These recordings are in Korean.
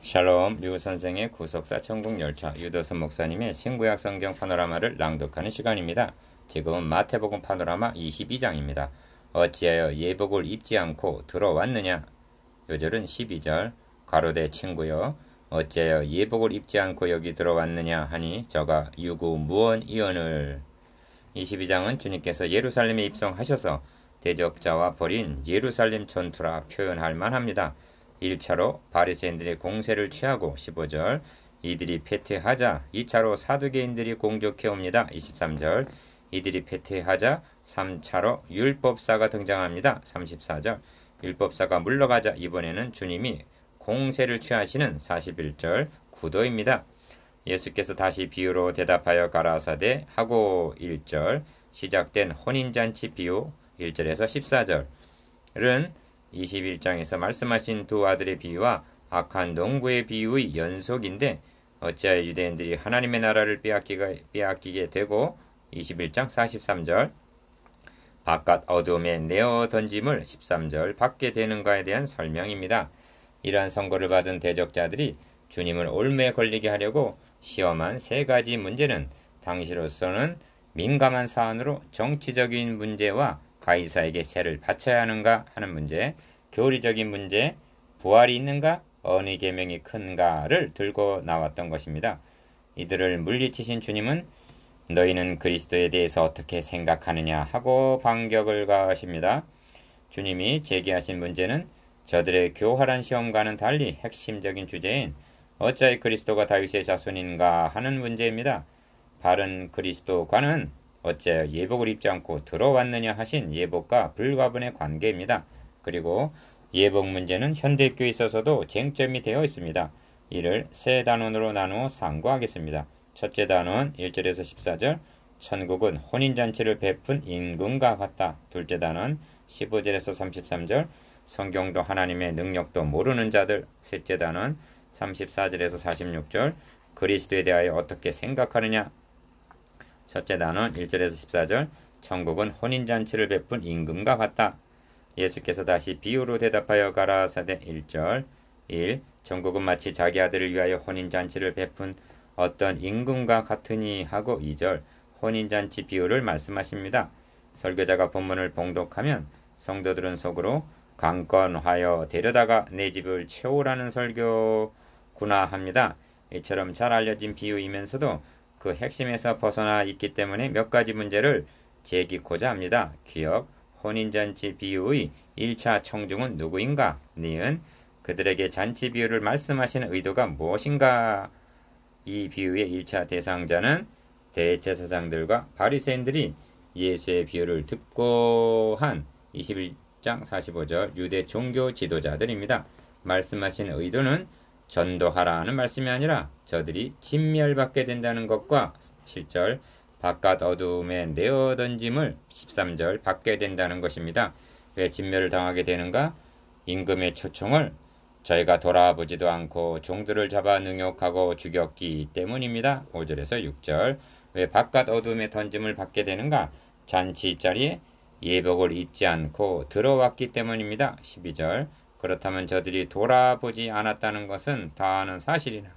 샬롬, 류 선생의 구속사 천국열차 유도선 목사님의 신구약 성경 파노라마를 낭독하는 시간입니다. 지금은 마태복음 파노라마 22장입니다. 어찌하여 예복을 입지 않고 들어왔느냐? 요절은 12절 가로대 친구여 어찌하여 예복을 입지 않고 여기 들어왔느냐 하니 저가 유구 무언이언을. 22장은 주님께서 예루살렘에 입성하셔서 대적자와 벌인 예루살렘 전투라 표현할 만합니다. 1차로 바리새인들이 공세를 취하고 15절 이들이 패퇴하자 2차로 사두개인들이 공격해옵니다. 23절 이들이 패퇴하자 3차로 율법사가 등장합니다. 34절 율법사가 물러가자 이번에는 주님이 공세를 취하시는 41절 구도입니다. 예수께서 다시 비유로 대답하여 가라사대 하고 1절 시작된 혼인잔치 비유 1절에서 14절은 21장에서 말씀하신 두 아들의 비유와 악한 농부의 비유의 연속인데 어찌하여 유대인들이 하나님의 나라를 빼앗기게 되고 21장 43절 바깥 어둠에 내어 던짐을 13절 받게 되는가에 대한 설명입니다. 이러한 선고를 받은 대적자들이 주님을 올매에 걸리게 하려고 시험한 세 가지 문제는 당시로서는 민감한 사안으로 정치적인 문제와 가이사에게 세를 바쳐야 하는가 하는 문제, 교리적인 문제, 부활이 있는가, 어느 계명이 큰가를 들고 나왔던 것입니다. 이들을 물리치신 주님은 너희는 그리스도에 대해서 어떻게 생각하느냐 하고 반격을 가하십니다. 주님이 제기하신 문제는 저들의 교활한 시험과는 달리 핵심적인 주제인 어찌하여 그리스도가 다윗의 자손인가 하는 문제입니다. 바른 그리스도과는 어찌하여 예복을 입지 않고 들어왔느냐 하신 예복과 불가분의 관계입니다. 그리고 예복 문제는 현대교에 있어서도 쟁점이 되어 있습니다. 이를 세 단원으로 나누어 상고하겠습니다. 첫째 단원 1절에서 14절 천국은 혼인잔치를 베푼 임금과 같다. 둘째 단원 15절에서 33절 성경도 하나님의 능력도 모르는 자들. 셋째 단원 34절에서 46절 그리스도에 대하여 어떻게 생각하느냐. 첫째 단원 1절에서 14절 천국은 혼인잔치를 베푼 임금과 같다. 예수께서 다시 비유로 대답하여 가라사대 1절 1. 천국은 마치 자기 아들을 위하여 혼인잔치를 베푼 어떤 임금과 같으니 하고 2절 혼인잔치 비유를 말씀하십니다. 설교자가 본문을 봉독하면 성도들은 속으로 강건하여 데려다가 내 집을 채우라는 설교구나 합니다. 이처럼 잘 알려진 비유이면서도 그 핵심에서 벗어나 있기 때문에 몇 가지 문제를 제기고자 합니다. 기억, 혼인잔치 비유의 1차 청중은 누구인가? 니은, 그들에게 잔치 비유를 말씀하시는 의도가 무엇인가? 이 비유의 1차 대상자는 대제사장들과 바리새인들이 예수의 비유를 듣고 한 21장 45절 유대 종교 지도자들입니다. 말씀하신 의도는 전도하라는 말씀이 아니라 저들이 진멸받게 된다는 것과 7절 바깥 어둠에 내어 던짐을 13절 받게 된다는 것입니다. 왜 진멸을 당하게 되는가? 임금의 초청을 저희가 돌아보지도 않고 종들을 잡아 능욕하고 죽였기 때문입니다. 5절에서 6절 왜 바깥 어둠에 던짐을 받게 되는가? 잔치 자리에 예복을 입지 않고 들어왔기 때문입니다. 12절 그렇다면 저들이 돌아보지 않았다는 것은 다 아는 사실이나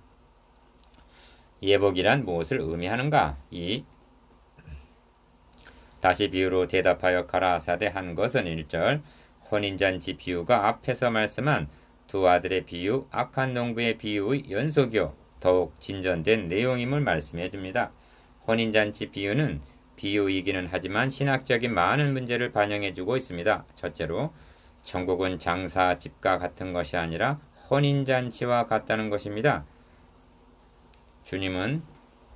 예복이란 무엇을 의미하는가? 2. 다시 비유로 대답하여 가라사대 한 것은 1절 혼인잔치 비유가 앞에서 말씀한 두 아들의 비유, 악한 농부의 비유의 연속이요 더욱 진전된 내용임을 말씀해 줍니다. 혼인잔치 비유는 비유이기는 하지만 신학적인 많은 문제를 반영해 주고 있습니다. 첫째로 천국은 장사 집과 같은 것이 아니라 혼인잔치와 같다는 것입니다. 주님은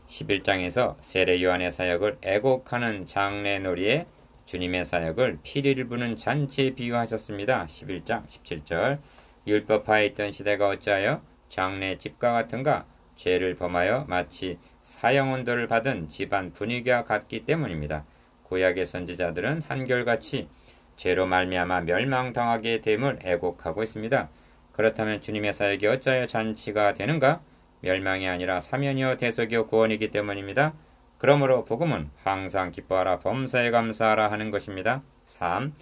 11장에서 세례 요한의 사역을 애곡하는 장례놀이에 주님의 사역을 피리를 부는 잔치에 비유하셨습니다. 11장 17절 율법하에 있던 시대가 어찌하여 장례 집과 같은가? 죄를 범하여 마치 사형언도를 받은 집안 분위기와 같기 때문입니다. 구약의 선지자들은 한결같이 죄로 말미암아 멸망당하게 됨을 애곡하고 있습니다. 그렇다면 주님의 사역이 어찌하여 잔치가 되는가? 멸망이 아니라 사면이요 대속이요 구원이기 때문입니다. 그러므로 복음은 항상 기뻐하라 범사에 감사하라 하는 것입니다. 3.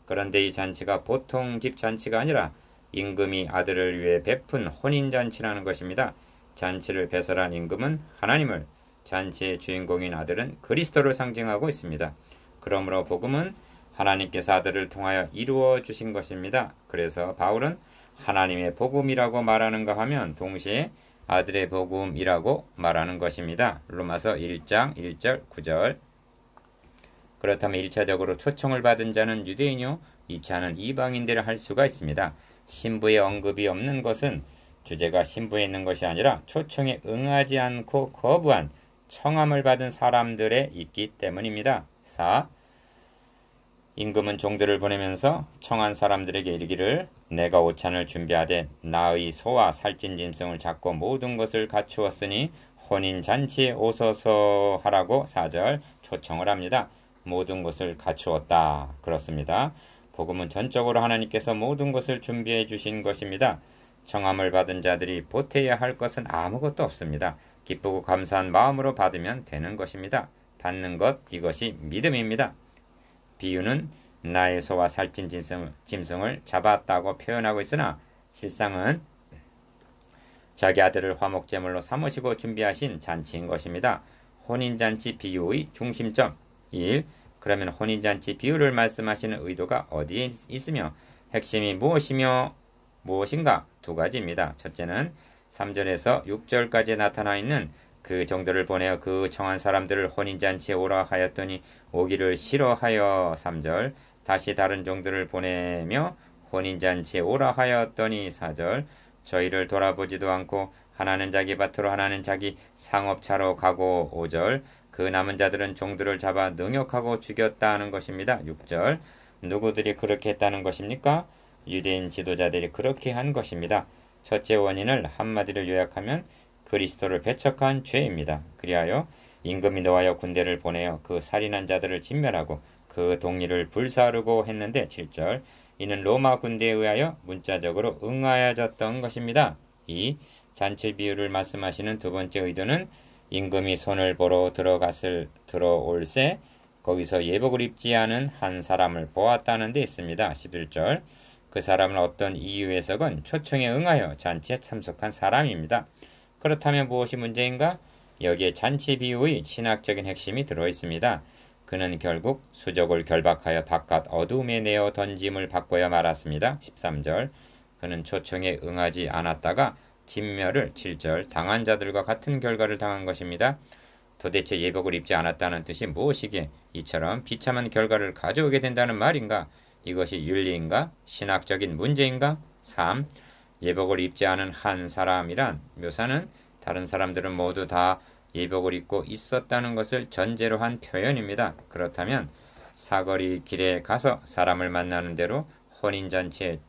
그런데 이 잔치가 보통 집 잔치가 아니라 임금이 아들을 위해 베푼 혼인잔치라는 것입니다. 잔치를 배설한 임금은 하나님을, 잔치의 주인공인 아들은 그리스도를 상징하고 있습니다. 그러므로 복음은 하나님께서 아들을 통하여 이루어 주신 것입니다. 그래서 바울은 하나님의 복음이라고 말하는가 하면 동시에 아들의 복음이라고 말하는 것입니다. 로마서 1장 1절 9절. 그렇다면 1차적으로 초청을 받은 자는 유대인이요 2차는 이방인들을 할 수가 있습니다. 신부의 언급이 없는 것은 주제가 신부에 있는 것이 아니라 초청에 응하지 않고 거부한 청함을 받은 사람들에 있기 때문입니다. 4. 임금은 종들을 보내면서 청한 사람들에게 이르기를 내가 오찬을 준비하되 나의 소와 살찐 짐승을 잡고 모든 것을 갖추었으니 혼인잔치에 오소서 하라고 4절 초청을 합니다. 모든 것을 갖추었다. 그렇습니다. 복음은 전적으로 하나님께서 모든 것을 준비해 주신 것입니다. 청함을 받은 자들이 보태야 할 것은 아무것도 없습니다. 기쁘고 감사한 마음으로 받으면 되는 것입니다. 받는 것, 이것이 믿음입니다. 비유는 나의 소와 살찐 짐승을 잡았다고 표현하고 있으나 실상은 자기 아들을 화목제물로 삼으시고 준비하신 잔치인 것입니다. 혼인잔치 비유의 중심점 1. 그러면 혼인잔치 비유를 말씀하시는 의도가 어디에 있으며 핵심이 무엇인가? 두 가지입니다. 첫째는 3절에서 6절까지 나타나 있는 그 종들을 보내어 그 청한 사람들을 혼인잔치에 오라 하였더니 오기를 싫어하여 3절 다시 다른 종들을 보내며 혼인잔치에 오라 하였더니 4절 저희를 돌아보지도 않고 하나는 자기 밭으로 하나는 자기 상업차로 가고 5절 그 남은 자들은 종들을 잡아 능욕하고 죽였다 하는 것입니다. 6절 누구들이 그렇게 했다는 것입니까? 유대인 지도자들이 그렇게 한 것입니다. 첫째 원인을 한마디로 요약하면 그리스도를 배척한 죄입니다. 그리하여 임금이 노하여 군대를 보내어 그 살인한 자들을 진멸하고 그 동리를 불사르고 했는데 7절 이는 로마 군대에 의하여 문자적으로 응하여졌던 것입니다. 이 잔치 비유를 말씀하시는 두 번째 의도는 임금이 손을 보러 들어올새 거기서 예복을 입지 않은 한 사람을 보았다는 데 있습니다. 11절 그 사람은 어떤 이유에서건 초청에 응하여 잔치에 참석한 사람입니다. 그렇다면 무엇이 문제인가? 여기에 잔치 비유의 신학적인 핵심이 들어있습니다. 그는 결국 수족을 결박하여 바깥 어둠에 내어 던짐을 받고야 말았습니다. 13절 그는 초청에 응하지 않았다가 진멸을 7절 당한 자들과 같은 결과를 당한 것입니다. 도대체 예복을 입지 않았다는 뜻이 무엇이기에 이처럼 비참한 결과를 가져오게 된다는 말인가? 이것이 윤리인가? 신학적인 문제인가? 3. 예복을 입지 않은 한 사람이란 묘사는 다른 사람들은 모두 다 예복을 입고 있었다는 것을 전제로 한 표현입니다. 그렇다면 사거리 길에 가서 사람을 만나는 대로 혼인잔치에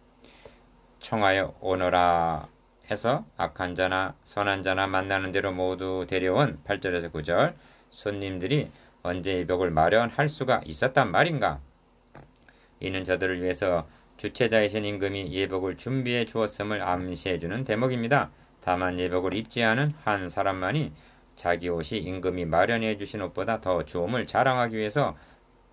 청하여 오너라 해서 악한 자나 선한 자나 만나는 대로 모두 데려온 8절에서 9절 손님들이 언제 예복을 마련할 수가 있었단 말인가? 이는 저들을 위해서 주체자이신 임금이 예복을 준비해 주었음을 암시해주는 대목입니다. 다만 예복을 입지 않은 한 사람만이 자기 옷이 임금이 마련해 주신 옷보다 더 좋음을 자랑하기 위해서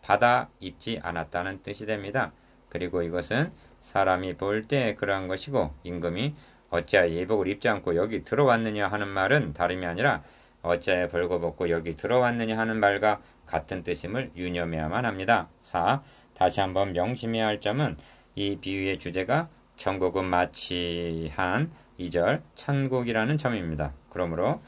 받아 입지 않았다는 뜻이 됩니다. 그리고 이것은 사람이 볼 때 그러한 것이고 임금이 어찌하여 예복을 입지 않고 여기 들어왔느냐 하는 말은 다름이 아니라 어찌하여 벌거벗고 여기 들어왔느냐 하는 말과 같은 뜻임을 유념해야만 합니다. 4. 다시 한번 명심해야 할 점은 이 비유의 주제가 천국은 마치 한 2절 천국이라는 점입니다. 그러므로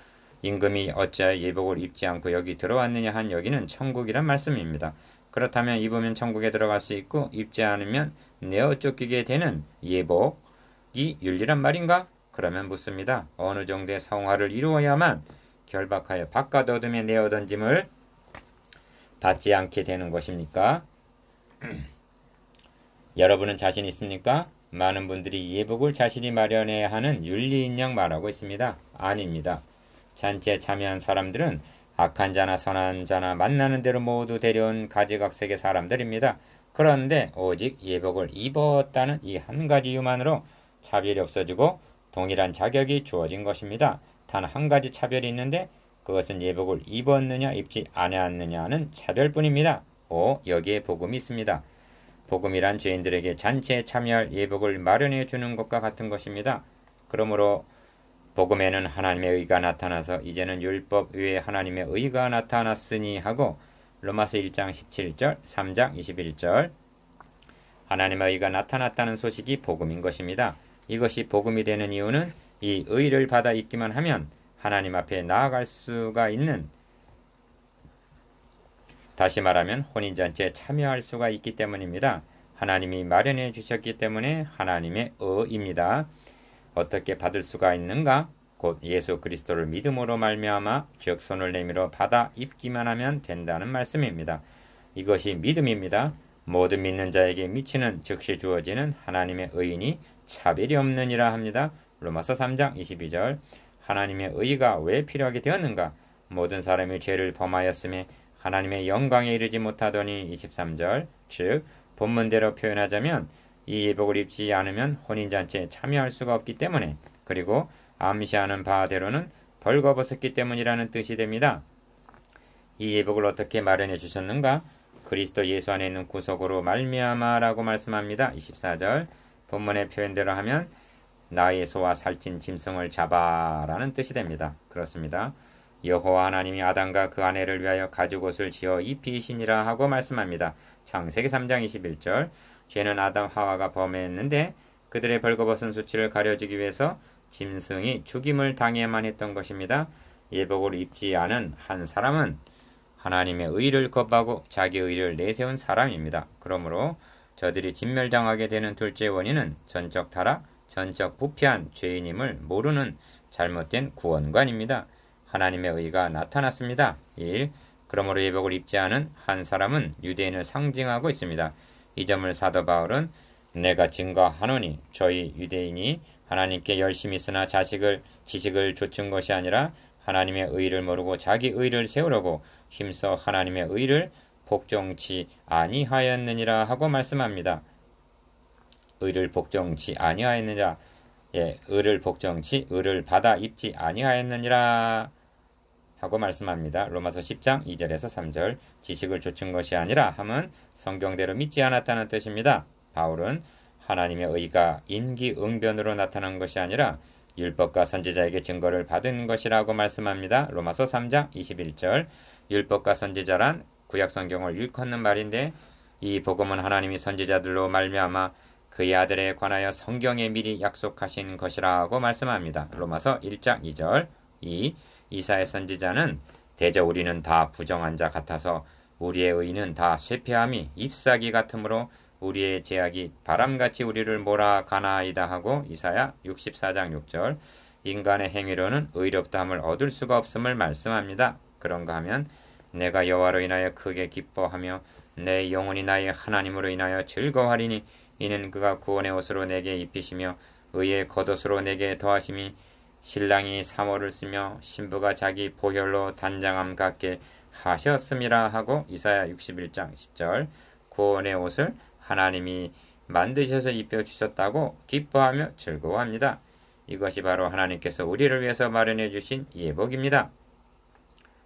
임금이 어찌하여 예복을 입지 않고 여기 들어왔느냐 한 여기는 천국이란 말씀입니다. 그렇다면 입으면 천국에 들어갈 수 있고 입지 않으면 내어 쫓기게 되는 예복이 윤리란 말인가? 그러면 묻습니다. 어느 정도의 성화를 이루어야만 결박하여 바깥 어둠에 내어 던짐을 받지 않게 되는 것입니까? 여러분은 자신 있습니까? 많은 분들이 예복을 자신이 마련해야 하는 윤리인 양 말하고 있습니다. 아닙니다. 잔치에 참여한 사람들은 악한 자나 선한 자나 만나는 대로 모두 데려온 가지각색의 사람들입니다. 그런데 오직 예복을 입었다는 이 한 가지 이유만으로 차별이 없어지고 동일한 자격이 주어진 것입니다. 단 한 가지 차별이 있는데 그것은 예복을 입었느냐 입지 않았느냐는 차별뿐입니다. 여기에 복음이 있습니다. 복음이란 죄인들에게 잔치에 참여할 예복을 마련해 주는 것과 같은 것입니다. 그러므로 복음에는 하나님의 의가 나타나서 이제는 율법 외에 하나님의 의가 나타났으니 하고 로마서 1장 17절, 3장 21절 하나님의 의가 나타났다는 소식이 복음인 것입니다. 이것이 복음이 되는 이유는 이 의를 받아 있기만 하면 하나님 앞에 나아갈 수가 있는, 다시 말하면 혼인잔치에 참여할 수가 있기 때문입니다. 하나님이 마련해 주셨기 때문에 하나님의 의입니다. 어떻게 받을 수가 있는가? 곧 예수 그리스도를 믿음으로 말미암아 즉 손을 내밀어 받아 입기만 하면 된다는 말씀입니다. 이것이 믿음입니다. 모든 믿는 자에게 미치는 즉시 주어지는 하나님의 의인이 차별이 없느니라 합니다. 로마서 3장 22절 하나님의 의가 왜 필요하게 되었는가? 모든 사람이 죄를 범하였음에 하나님의 영광에 이르지 못하더니 23절 즉 본문대로 표현하자면 이 예복을 입지 않으면 혼인잔치에 참여할 수가 없기 때문에, 그리고 암시하는 바대로는 벌거벗었기 때문이라는 뜻이 됩니다. 이 예복을 어떻게 마련해 주셨는가? 그리스도 예수 안에 있는 구속으로 말미암아라고 말씀합니다. 24절 본문의 표현대로 하면 나의 소와 살찐 짐승을 잡아라는 뜻이 됩니다. 그렇습니다. 여호와 하나님이 아담과 그 아내를 위하여 가죽옷을 지어 입히시니라 하고 말씀합니다. 창세기 3장 21절 죄는 아담 하와가 범했는데 그들의 벌거벗은 수치를 가려주기 위해서 짐승이 죽임을 당해야만 했던 것입니다. 예복을 입지 않은 한 사람은 하나님의 의를 거부하고 자기 의를 내세운 사람입니다. 그러므로 저들이 진멸당하게 되는 둘째 원인은 전적 타락, 전적 부패한 죄인임을 모르는 잘못된 구원관입니다. 하나님의 의가 나타났습니다. 1. 그러므로 예복을 입지 않은 한 사람은 유대인을 상징하고 있습니다. 이 점을 사도 바울은 내가 증거하노니 저희 유대인이 하나님께 열심히 쓰나 지식을 좇은 것이 아니라 하나님의 의를 모르고 자기 의를 세우려고 힘써 하나님의 의를 복종치 아니하였느니라 하고 말씀합니다. 의를 복종치 아니하였느니라, 의를 복종치 의를 받아 입지 아니하였느니라 하고 말씀합니다. 로마서 10장 2절에서 3절 지식을 좇은 것이 아니라 함은 성경대로 믿지 않았다는 뜻입니다. 바울은 하나님의 의가 임기응변으로 나타난 것이 아니라 율법과 선지자에게 증거를 받은 것이라고 말씀합니다. 로마서 3장 21절 율법과 선지자란 구약 성경을 일컫는 말인데 이 복음은 하나님이 선지자들로 말미암아 그의 아들에 관하여 성경에 미리 약속하신 것이라고 말씀합니다. 로마서 1장 2절 이사의 선지자는 대저 우리는 다 부정한 자 같아서 우리의 의는 다 쇠폐함이 잎사귀 같으므로 우리의 제약이 바람같이 우리를 몰아가나이다 하고 이사야 64장 6절 인간의 행위로는 의롭다함을 얻을 수가 없음을 말씀합니다. 그런가 하면 내가 여호와로 인하여 크게 기뻐하며 내 영혼이 나의 하나님으로 인하여 즐거워하리니 이는 그가 구원의 옷으로 내게 입히시며 의의 겉옷으로 내게 더하심이 신랑이 사모를 쓰며 신부가 자기 보혈로 단장함 같게 하셨음이라 하고 이사야 61장 10절 구원의 옷을 하나님이 만드셔서 입혀주셨다고 기뻐하며 즐거워합니다. 이것이 바로 하나님께서 우리를 위해서 마련해 주신 예복입니다.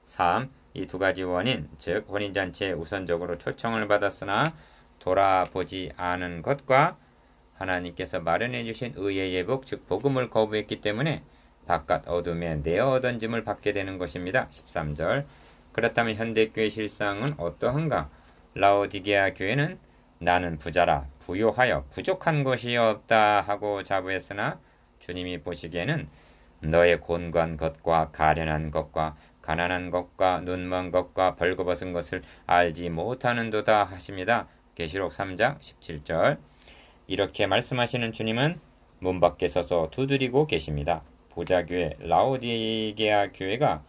3. 이 두 가지 원인, 즉 혼인잔치에 우선적으로 초청을 받았으나 돌아보지 않은 것과 하나님께서 마련해 주신 의의 예복, 즉 복음을 거부했기 때문에 바깥 어둠에 내어 던짐을 받게 되는 것입니다. 13절 그렇다면 현대교회 실상은 어떠한가? 라오디게아 교회는 나는 부자라 부요하여 부족한 것이 없다 하고 자부했으나 주님이 보시기에는 너의 곤고한 것과 가련한 것과 가난한 것과 눈먼 것과 벌거벗은 것을 알지 못하는도다 하십니다. 계시록 3장 17절 이렇게 말씀하시는 주님은 문 밖에 서서 두드리고 계십니다. 부자교회 라오디게아 교회가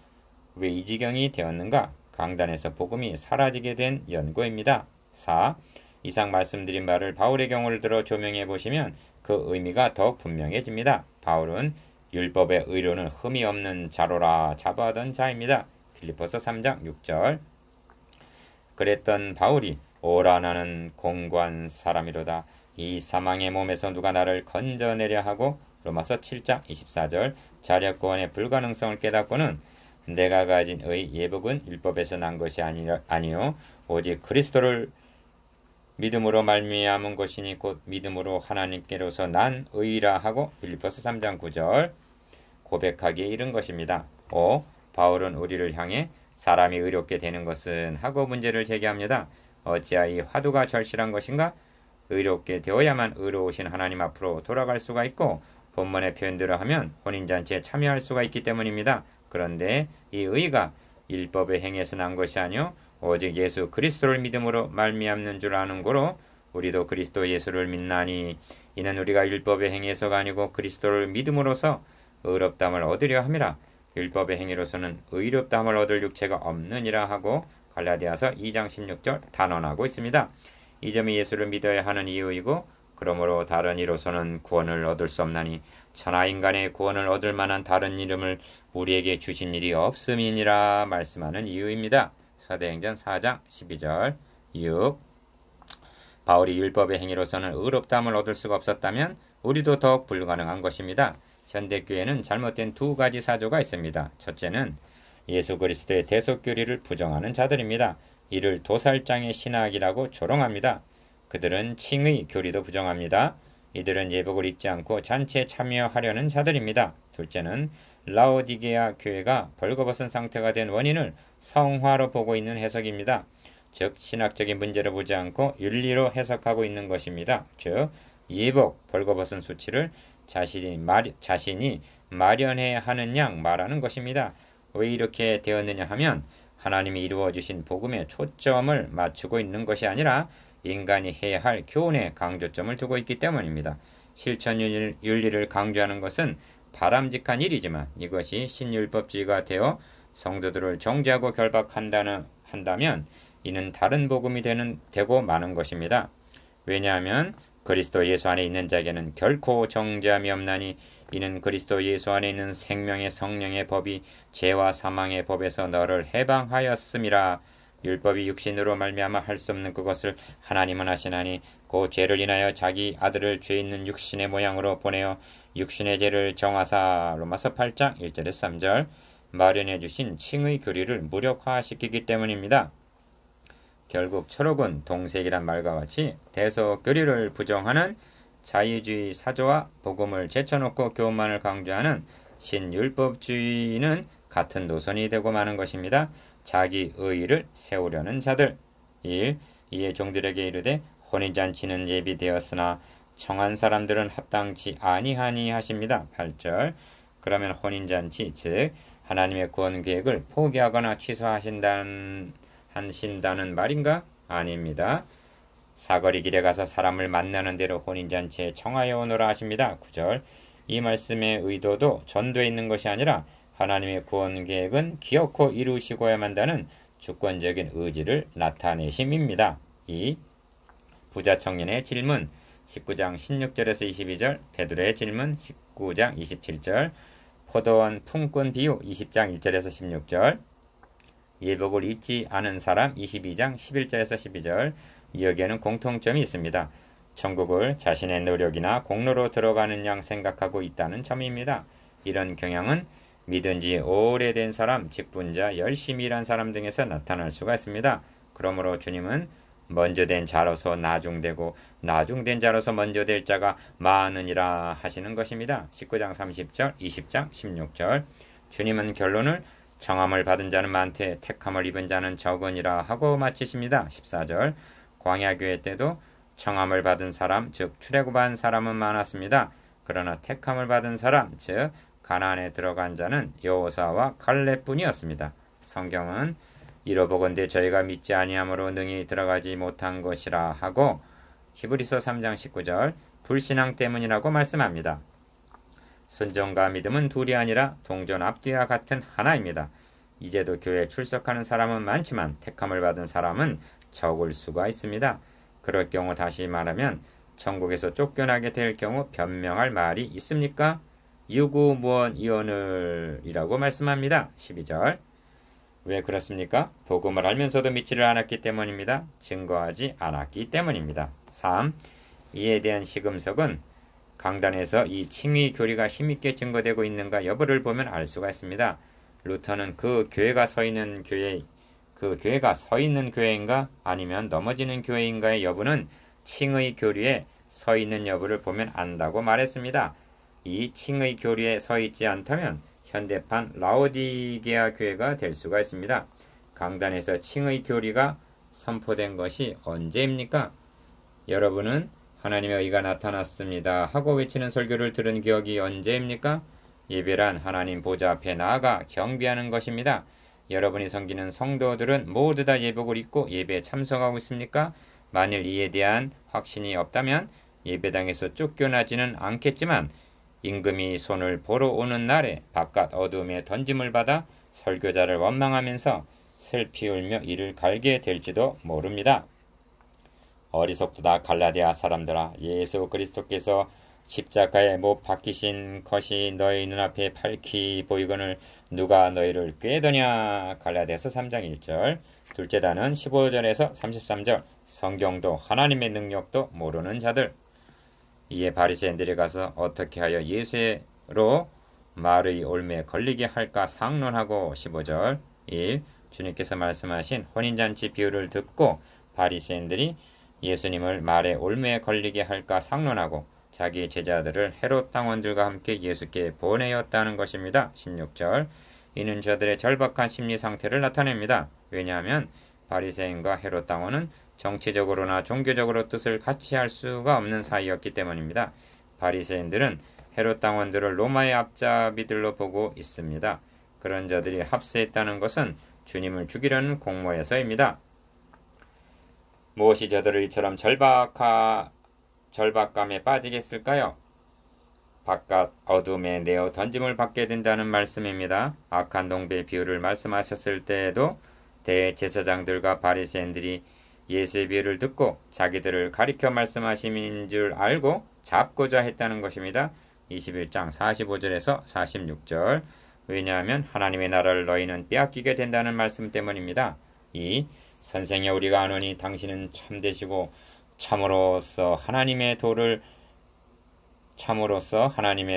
왜 이 지경이 되었는가? 강단에서 복음이 사라지게 된 연고입니다. 4. 이상 말씀드린 바를 바울의 경우를 들어 조명해 보시면 그 의미가 더욱 분명해집니다. 바울은 율법의 의로는 흠이 없는 자로라 자부하던 자입니다. 빌립보서 3장 6절 그랬던 바울이 오라 나는 공고한 사람이로다 이 사망의 몸에서 누가 나를 건져내려 하고 로마서 7장 24절 자력구원의 불가능성을 깨닫고는 내가 가진 의 예복은 율법에서 난 것이 아니요 오직 그리스도를 믿음으로 말미암은 것이니 곧 믿음으로 하나님께로서 난 의라 하고 빌립보서 3장 9절 고백하기에 이른 것입니다. 5. 바울은 우리를 향해 사람이 의롭게 되는 것은 하고 문제를 제기합니다. 어찌하여 화두가 절실한 것인가? 의롭게 되어야만 의로우신 하나님 앞으로 돌아갈 수가 있고 본문의 표현대로 하면 혼인잔치에 참여할 수가 있기 때문입니다. 그런데 이 의가 율법의 행에서 난 것이 아니요 오직 예수 그리스도를 믿음으로 말미암는 줄 아는 고로 우리도 그리스도 예수를 믿나니 이는 우리가 율법의 행에서가 아니고 그리스도를 믿음으로써 의롭다함을 얻으려 함이라. 율법의 행위로서는 의롭다함을 얻을 육체가 없느니라 하고 갈라디아서 2장 16절 단언하고 있습니다. 이 점이 예수를 믿어야 하는 이유이고 그러므로 다른 이로서는 구원을 얻을 수 없나니 천하 인간의 구원을 얻을 만한 다른 이름을 우리에게 주신 일이 없음이니라 말씀하는 이유입니다. 사도행전 4장 12절 6. 바울이 율법의 행위로서는 의롭다함을 얻을 수가 없었다면 우리도 더욱 불가능한 것입니다. 현대교회는 잘못된 두 가지 사조가 있습니다. 첫째는 예수 그리스도의 대속교리를 부정하는 자들입니다. 이를 도살장의 신학이라고 조롱합니다. 그들은 칭의 교리도 부정합니다. 이들은 예복을 입지 않고 잔치에 참여하려는 자들입니다. 둘째는 라오디게아 교회가 벌거벗은 상태가 된 원인을 성화로 보고 있는 해석입니다. 즉 신학적인 문제를 보지 않고 윤리로 해석하고 있는 것입니다. 즉 예복, 벌거벗은 수치를 자신이 마련해야 하는 양 말하는 것입니다. 왜 이렇게 되었느냐 하면 하나님이 이루어주신 복음에 초점을 맞추고 있는 것이 아니라 인간이 해야 할 교훈에 강조점을 두고 있기 때문입니다. 실천 윤리를 강조하는 것은 바람직한 일이지만 이것이 신율법주의가 되어 성도들을 정죄하고 결박한다면 이는 다른 복음이 되고 마는 것입니다. 왜냐하면 그리스도 예수 안에 있는 자에게는 결코 정죄함이 없나니 이는 그리스도 예수 안에 있는 생명의 성령의 법이 죄와 사망의 법에서 너를 해방하였음이라. 율법이 육신으로 말미암아 할 수 없는 그것을 하나님은 하시나니 그 죄를 인하여 자기 아들을 죄 있는 육신의 모양으로 보내어 육신의 죄를 정하사. 로마서 8장 1절에서 3절 마련해 주신 칭의 교리를 무력화시키기 때문입니다. 결국 철학은 동색이란 말과 같이 대속교리를 부정하는 자유주의 사조와 복음을 제쳐놓고 교만을 강조하는 신율법주의는 같은 노선이 되고 마는 것입니다. 자기 의의를 세우려는 자들. 1. 이에 종들에게 이르되 혼인잔치는 예비되었으나 청한 사람들은 합당치 아니하니 하십니다. 8절 그러면 혼인잔치 즉 하나님의 구원 계획을 포기하거나 취소하신다는 말인가? 아닙니다. 사거리 길에 가서 사람을 만나는 대로 혼인잔치에 청하여 오너라 하십니다. 9절 이 말씀의 의도도 전도에 있는 것이 아니라 하나님의 구원 계획은 기어코 이루시고야만 한다는 주권적인 의지를 나타내심입니다. 2. 부자 청년의 질문 19장 16절에서 22절 베드로의 질문 19장 27절 포도원 품꾼 비유 20장 1절에서 16절 예복을 입지 않은 사람 22장 11절에서 12절 여기에는 공통점이 있습니다. 천국을 자신의 노력이나 공로로 들어가는 양 생각하고 있다는 점입니다. 이런 경향은 믿은 지 오래된 사람, 직분자, 열심히 일한 사람 등에서 나타날 수가 있습니다. 그러므로 주님은 먼저 된 자로서 나중되고 나중된 자로서 먼저 될 자가 많으니라 하시는 것입니다. 19장 30절, 20장 16절 주님은 결론을 청함을 받은 자는 많되 택함을 입은 자는 적으니라 하고 마치십니다. 14절 광야교회 때도 청함을 받은 사람 즉 출애굽한 사람은 많았습니다. 그러나 택함을 받은 사람 즉 가나안에 들어간 자는 여호사와 갈렙뿐이었습니다. 성경은 이로보건대 저희가 믿지 아니함으로 능히 들어가지 못한 것이라 하고 히브리서 3장 19절 불신앙 때문이라고 말씀합니다. 순종과 믿음은 둘이 아니라 동전 앞뒤와 같은 하나입니다. 이제도 교회에 출석하는 사람은 많지만 택함을 받은 사람은 적을 수가 있습니다. 그럴 경우 다시 말하면 천국에서 쫓겨나게 될 경우 변명할 말이 있습니까? 유구무원이오늘이라고 말씀합니다. 12절 왜 그렇습니까? 복음을 알면서도 믿지를 않았기 때문입니다. 증거하지 않았기 때문입니다. 3. 이에 대한 시금석은 강단에서 이 칭의 교리가 힘있게 증거되고 있는가 여부를 보면 알 수가 있습니다. 루터는 그 교회가 서 있는 교회 그 교회가 서 있는 교회인가 아니면 넘어지는 교회인가의 여부는 층의 교리에 서 있는 여부를 보면 안다고 말했습니다. 이 층의 교리에 서 있지 않다면 현대판 라오디게아 교회가 될 수가 있습니다. 강단에서 층의 교리가 선포된 것이 언제입니까? 여러분은 하나님의 의가 나타났습니다 하고 외치는 설교를 들은 기억이 언제입니까? 예배란 하나님 보좌 앞에 나아가 경배하는 것입니다. 여러분이 섬기는 성도들은 모두 다 예복을 입고 예배에 참석하고 있습니까? 만일 이에 대한 확신이 없다면 예배당에서 쫓겨나지는 않겠지만 임금이 손을 보러 오는 날에 바깥 어두움에 던짐을 받아 설교자를 원망하면서 슬피 울며 이를 갈게 될지도 모릅니다. 어리석도다 갈라디아 사람들아, 예수 그리스도께서 십자가에 못 박히신 것이 너희 눈앞에 밝히 보이거늘 누가 너희를 꾀더냐. 갈라디아서 3장 1절. 둘째 단은 15절에서 33절. 성경도 하나님의 능력도 모르는 자들. 이에 바리새인들이 가서 어떻게 하여 예수로 말의 올매에 걸리게 할까 상론하고 15절 1. 주님께서 말씀하신 혼인잔치 비유를 듣고 바리새인들이 예수님을 말의 올매에 걸리게 할까 상론하고 자기 제자들을 헤롯 당원들과 함께 예수께 보내었다는 것입니다. 16절. 이는 저들의 절박한 심리 상태를 나타냅니다. 왜냐하면 바리새인과 헤롯 당원은 정치적으로나 종교적으로 뜻을 같이 할 수가 없는 사이였기 때문입니다. 바리새인들은 헤롯 당원들을 로마의 앞잡이들로 보고 있습니다. 그런 자들이 합세했다는 것은 주님을 죽이려는 공모에서입니다. 무엇이 저들을 이처럼 절박감에 빠지게 했을까요? 바깥 어둠에 내어 던짐을 받게 된다는 말씀입니다. 악한 동배의 비유를 말씀하셨을 때에도 대제사장들과 바리새인들이 예수의 비유를 듣고 자기들을 가리켜 말씀하심인 줄 알고 잡고자 했다는 것입니다. 21장 45절에서 46절. 왜냐하면 하나님의 나라를 너희는 빼앗기게 된다는 말씀 때문입니다. 이 선생여 우리가 아노니 당신은 참되시고 참으로서 하나님의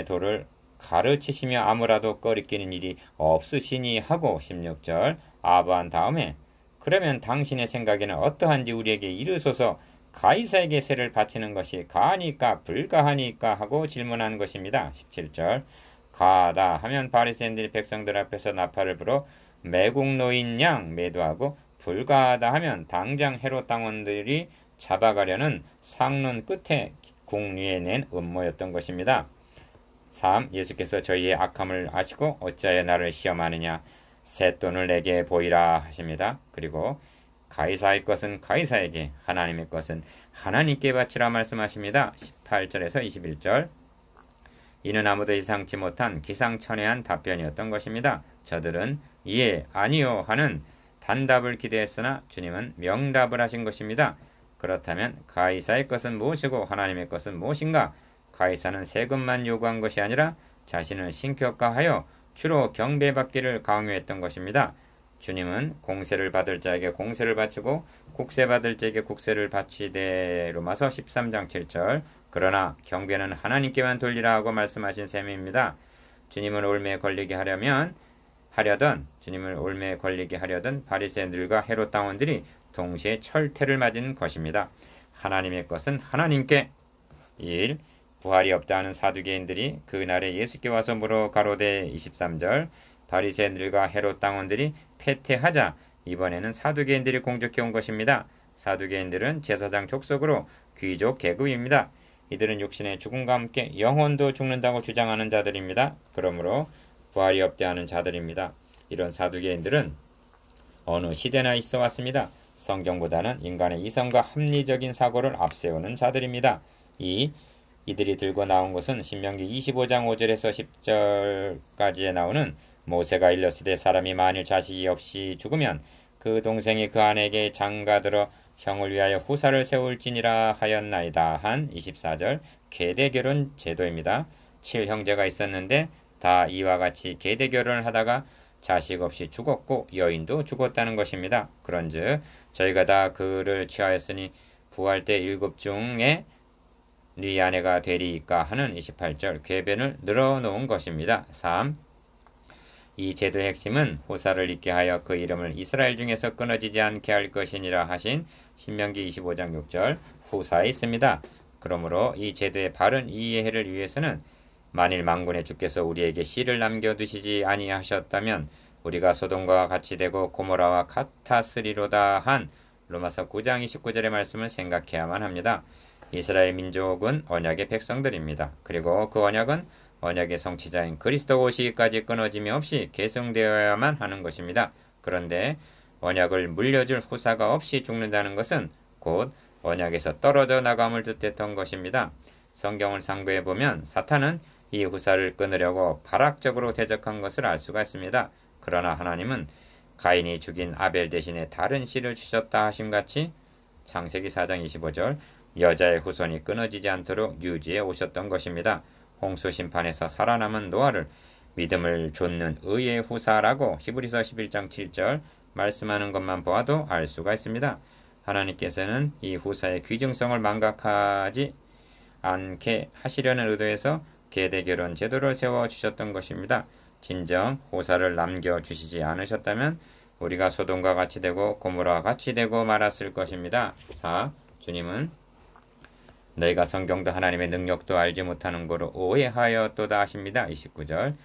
도를 가르치시며 아무라도 꺼리끼는 일이 없으시니 하고 16절. 아바한 다음에 그러면 당신의 생각에는 어떠한지 우리에게 이르소서. 가이사에게 세를 바치는 것이 가하니까 불가하니까 하고 질문한 것입니다. 17절. 가하다 하면 바리새인들이 백성들 앞에서 나팔을 불어 매국노인 양 매도하고, 불가하다 하면 당장 헤롯 당원들이 잡아가려는 상론 끝에 궁리에 낸 음모였던 것입니다. 3. 예수께서 저희의 악함을 아시고 어찌하여 나를 시험하느냐. 새 돈을 내게 보이라 하십니다. 그리고 가이사의 것은 가이사에게, 하나님의 것은 하나님께 바치라 말씀하십니다. 18절에서 21절. 이는 아무도 예상치 못한 기상천외한 답변이었던 것입니다. 저들은 예, 아니요 하는 단답을 기대했으나 주님은 명답을 하신 것입니다. 그렇다면 가이사의 것은 무엇이고 하나님의 것은 무엇인가? 가이사는 세금만 요구한 것이 아니라 자신을 신격화하여 주로 경배받기를 강요했던 것입니다. 주님은 공세를 받을 자에게 공세를 바치고 국세 받을 자에게 국세를 바치되 로마서 13장 7절. 그러나 경배는 하나님께만 돌리라 하고 말씀하신 셈입니다. 주님을 올매에 걸리게 하려던 바리새인들과 헤롯 당원들이 동시에 철퇴를 맞은 것입니다. 하나님의 것은 하나님께. 1. 부활이 없다 하는 사두개인들이 그날에 예수께 와서 물어 가로되 23절. 바리새인들과 헤롯 당원들이 패퇴하자 이번에는 사두개인들이 공격해 온 것입니다. 사두개인들은 제사장 족속으로 귀족 계급입니다. 이들은 육신의 죽음과 함께 영혼도 죽는다고 주장하는 자들입니다. 그러므로 부활이 없다 하는 자들입니다. 이런 사두개인들은 어느 시대나 있어 왔습니다. 성경보다는 인간의 이성과 합리적인 사고를 앞세우는 자들입니다. 이들이 들고 나온 것은 신명기 25장 5절에서 10절까지에 나오는 모세가 일렀으되 사람이 만일 자식이 없이 죽으면 그 동생이 그 아내에게 장가들어 형을 위하여 후사를 세울지니라 하였나이다 한 24절 계대결혼 제도입니다. 7형제가 있었는데 다 이와 같이 계대결혼을 하다가 자식 없이 죽었고 여인도 죽었다는 것입니다. 그런즉 저희가 다 그를 취하였으니 부활 때 7 중에 네 아내가 되리이까 하는 28절 궤변을 늘어놓은 것입니다. 3. 이 제도의 핵심은 후사를 있게 하여 그 이름을 이스라엘 중에서 끊어지지 않게 할 것이니라 하신 신명기 25장 6절 후사에 있습니다. 그러므로 이 제도의 바른 이해를 위해서는 만일 만군의 주께서 우리에게 씨를 남겨두시지 아니하셨다면 우리가 소돔과 같이 되고 고모라와 같았으리로다 한 로마서 9장 29절의 말씀을 생각해야만 합니다. 이스라엘 민족은 언약의 백성들입니다. 그리고 그 언약은 언약의 성취자인 그리스도 오시기까지 끊어짐이 없이 계승되어야만 하는 것입니다. 그런데 언약을 물려줄 후사가 없이 죽는다는 것은 곧 언약에서 떨어져 나감을 뜻했던 것입니다. 성경을 상고해 보면 사탄은 이 후사를 끊으려고 발악적으로 대적한 것을 알 수가 있습니다. 그러나 하나님은 가인이 죽인 아벨 대신에 다른 씨를 주셨다 하심같이 창세기 4장 25절 여자의 후손이 끊어지지 않도록 유지해 오셨던 것입니다. 홍수 심판에서 살아남은 노아를 믿음을 좇는 의의 후사라고 히브리서 11장 7절 말씀하는 것만 보아도 알 수가 있습니다. 하나님께서는 이 후사의 귀중성을 망각하지 않게 하시려는 의도에서 계대결혼 제도를 세워주셨던 것입니다. 진정 후사를 남겨주시지 않으셨다면 우리가 소돔과 같이 되고 고모라와 같이 되고 말았을 것입니다. 4. 주님은 너희가 성경도 하나님의 능력도 알지 못하는 거로 오해하였도다 하십니다. 29절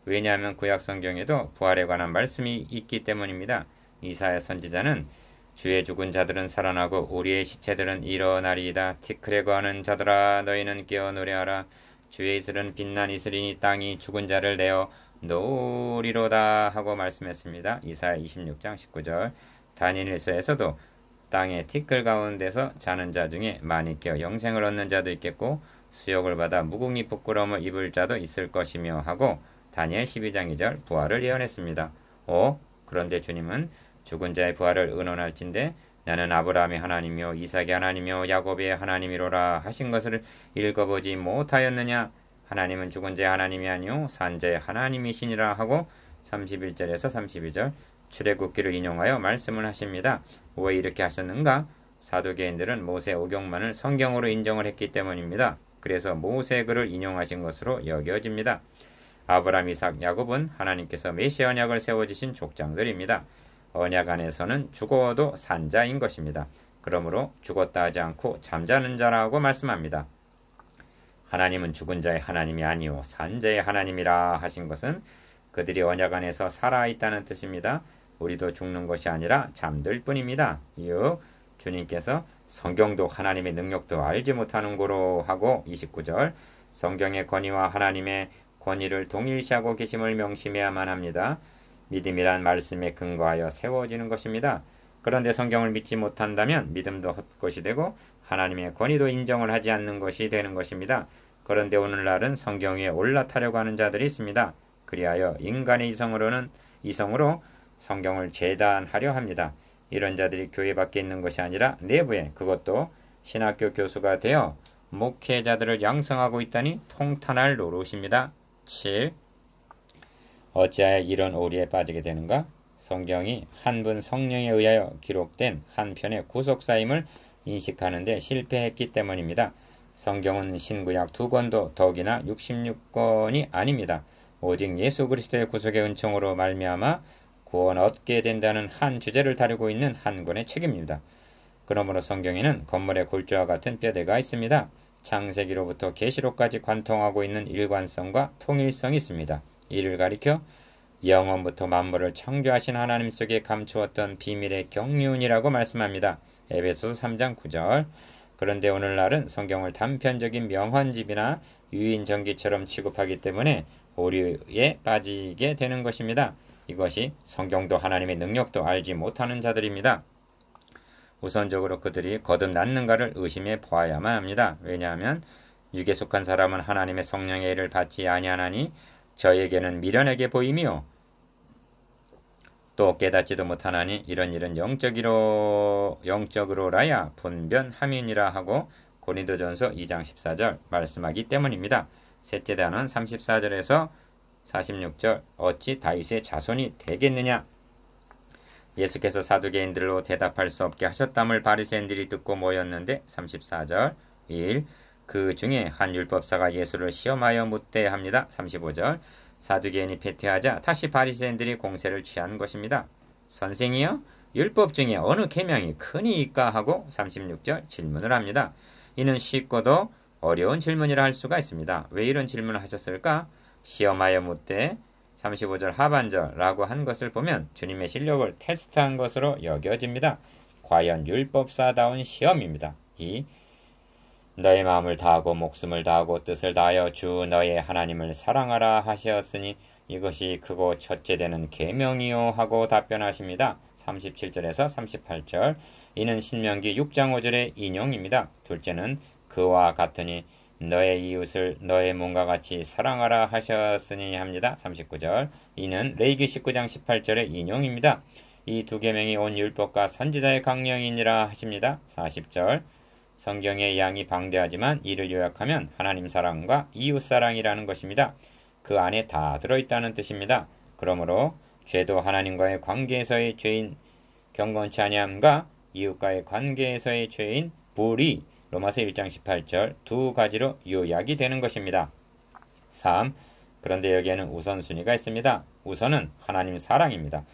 왜냐하면 구약 성경에도 부활에 관한 말씀이 있기 때문입니다. 이사야 선지자는 주의 죽은 자들은 살아나고 우리의 시체들은 일어나리이다. 티끌에 거하는 자들아 너희는 깨어 노래하라. 주의 이슬은 빛난 이슬이니 땅이 죽은 자를 내어 놓으리로다 하고 말씀했습니다. 이사야 26장 19절 다니엘서에서도 땅의 티끌 가운데서 자는 자 중에 많이 깨어 영생을 얻는 자도 있겠고 수욕을 받아 무궁히 부끄러움을 입을 자도 있을 것이며 하고 다니엘 12장 2절 부활을 예언했습니다. 5. 그런데 주님은 죽은 자의 부활을 의논할진대 나는 아브라함의 하나님이요 이삭의 하나님이요 야곱의 하나님이로라 하신 것을 읽어보지 못하였느냐. 하나님은 죽은 자의 하나님이 아니요 산 자의 하나님이시니라 하고 31절에서 32절 출애굽기를 인용하여 말씀을 하십니다. 왜 이렇게 하셨는가? 사두개인들은 모세 오경만을 성경으로 인정을 했기 때문입니다. 그래서 모세 글을 인용하신 것으로 여겨집니다. 아브라함, 이삭, 야곱은 하나님께서 메시아 언약을 세워주신 족장들입니다. 언약 안에서는 죽어도 산 자인 것입니다. 그러므로 죽었다 하지 않고 잠자는 자라고 말씀합니다. 하나님은 죽은 자의 하나님이 아니요 산 자의 하나님이라 하신 것은 그들이 언약 안에서 살아있다는 뜻입니다. 우리도 죽는 것이 아니라 잠들 뿐입니다. 6. 주님께서 성경도 하나님의 능력도 알지 못하는 고로 하고 29절 성경의 권위와 하나님의 권위를 동일시하고 계심을 명심해야만 합니다. 믿음이란 말씀에 근거하여 세워지는 것입니다. 그런데 성경을 믿지 못한다면 믿음도 헛것이 되고 하나님의 권위도 인정을 하지 않는 것이 되는 것입니다. 그런데 오늘날은 성경 위에 올라타려고 하는 자들이 있습니다. 그리하여 인간의 이성으로 성경을 재단하려 합니다. 이런 자들이 교회 밖에 있는 것이 아니라 내부에 그것도 신학교 교수가 되어 목회자들을 양성하고 있다니 통탄할 노릇입니다. 7. 어찌하여 이런 오리에 빠지게 되는가? 성경이 한 분 성령에 의하여 기록된 한 편의 구속사임을 인식하는 데 실패했기 때문입니다. 성경은 신구약 2권도 더욱이나 66권이 아닙니다. 오직 예수 그리스도의 구속의 은총으로 말미암아 구원 얻게 된다는 한 주제를 다루고 있는 한 권의 책입니다. 그러므로 성경에는 건물의 골조와 같은 뼈대가 있습니다. 창세기로부터 계시록까지 관통하고 있는 일관성과 통일성이 있습니다. 이를 가리켜 영원부터 만물을 창조하신 하나님 속에 감추었던 비밀의 경륜이라고 말씀합니다. 에베소서 3장 9절 그런데 오늘날은 성경을 단편적인 명언집이나 유인전기처럼 취급하기 때문에 오류에 빠지게 되는 것입니다. 이것이 성경도 하나님의 능력도 알지 못하는 자들입니다. 우선적으로 그들이 거듭 났는가를 의심해 보아야만 합니다. 왜냐하면 육에 속한 사람은 하나님의 성령의 일을 받지 아니하나니 저에게는 미련하게 보이며 또 깨닫지도 못하나니 이런 일은 영적으로라야 분변함이니라 하고 고린도전서 2장 14절 말씀하기 때문입니다. 셋째 단원 34절에서 46절 어찌 다윗의 자손이 되겠느냐. 예수께서 사두개인들로 대답할 수 없게 하셨담을 바리새인들이 듣고 모였는데 34절 1. 그 중에 한 율법사가 예수를 시험하여 묻되 합니다. 35절 사두개인이 패퇴하자 다시 바리새인들이 공세를 취한 것입니다. 선생이여, 율법 중에 어느 계명이 크니이까 하고 36절 질문을 합니다. 이는 쉽고도 어려운 질문이라 할 수가 있습니다. 왜 이런 질문을 하셨을까? 시험하여 묻되 35절 하반절라고 한 것을 보면 주님의 실력을 테스트한 것으로 여겨집니다. 과연 율법사다운 시험입니다. 이 너의 마음을 다하고 목숨을 다하고 뜻을 다하여 주 너의 하나님을 사랑하라 하셨으니 이것이 크고 첫째 되는 계명이요 하고 답변하십니다. 37절에서 38절. 이는 신명기 6장 5절의 인용입니다. 둘째는 그와 같으니 너의 이웃을 너의 몸과 같이 사랑하라 하셨으니 합니다. 39절. 이는 레위기 19장 18절의 인용입니다. 이 두 계명이 온 율법과 선지자의 강령이니라 하십니다. 40절. 성경의 양이 방대하지만 이를 요약하면 하나님 사랑과 이웃 사랑이라는 것입니다. 그 안에 다 들어있다는 뜻입니다. 그러므로 죄도 하나님과의 관계에서의 죄인 경건치 아니함과 이웃과의 관계에서의 죄인 불의 로마서 1장 18절 두 가지로 요약이 되는 것입니다. 3. 그런데 여기에는 우선순위가 있습니다. 우선은 하나님 사랑입니다.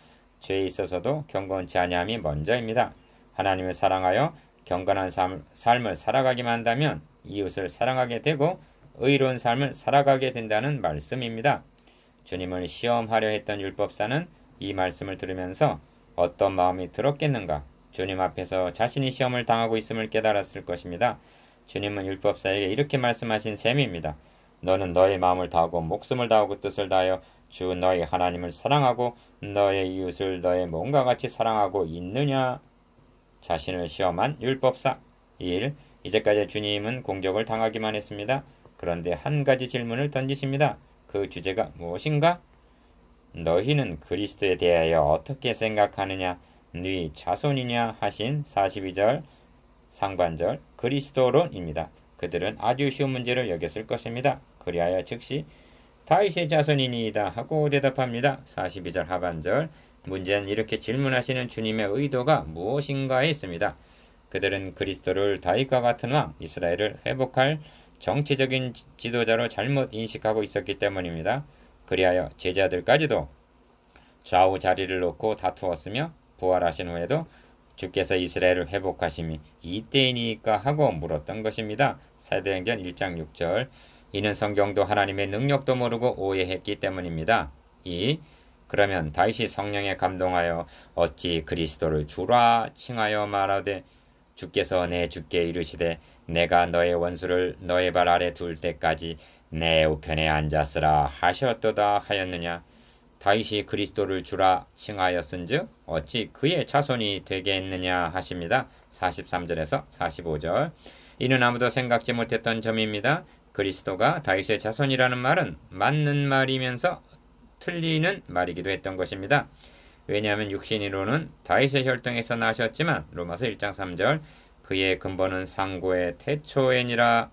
죄에 있어서도 경건치 아니함이 먼저입니다. 하나님을 사랑하여 경건한 삶을 살아가기만 한다면 이웃을 사랑하게 되고 의로운 삶을 살아가게 된다는 말씀입니다. 주님을 시험하려 했던 율법사는 이 말씀을 들으면서 어떤 마음이 들었겠는가? 주님 앞에서 자신이 시험을 당하고 있음을 깨달았을 것입니다. 주님은 율법사에게 이렇게 말씀하신 셈입니다. 너는 너의 마음을 다하고 목숨을 다하고 뜻을 다하여 주 너의 하나님을 사랑하고 너의 이웃을 너의 몸과 같이 사랑하고 있느냐? 자신을 시험한 율법사 1. 이제까지 주님은 공적을 당하기만 했습니다. 그런데 한 가지 질문을 던지십니다. 그 주제가 무엇인가? 너희는 그리스도에 대하여 어떻게 생각하느냐? 네 자손이냐? 하신 42절 상반절 그리스도론입니다. 그들은 아주 쉬운 문제를 여겼을 것입니다. 그리하여 즉시 다윗의 자손이니이다 하고 대답합니다. 42절 하반절 문제는 이렇게 질문하시는 주님의 의도가 무엇인가에 있습니다. 그들은 그리스도를 다윗과 같은 왕 이스라엘을 회복할 정치적인 지도자로 잘못 인식하고 있었기 때문입니다. 그리하여 제자들까지도 좌우 자리를 놓고 다투었으며 부활하신 후에도 주께서 이스라엘을 회복하심이 이때이니까 하고 물었던 것입니다. 사도행전 1장 6절. 이는 성경도 하나님의 능력도 모르고 오해했기 때문입니다. 2. 그러면 다윗이 성령에 감동하여 어찌 그리스도를 주라 칭하여 말하되 주께서 내 주께 이르시되 내가 너의 원수를 너의 발 아래 둘 때까지 내 우편에 앉았으라 하셨도다 하였느냐? 다윗이 그리스도를 주라 칭하였은즉 어찌 그의 자손이 되겠느냐 하십니다. 43절에서 45절. 이는 아무도 생각지 못했던 점입니다. 그리스도가 다윗의 자손이라는 말은 맞는 말이면서 틀리는 말이기도 했던 것입니다. 왜냐하면 육신이로는 다윗의 혈통에서 나셨지만 로마서 1장 3절 그의 근본은 상고의 태초에니라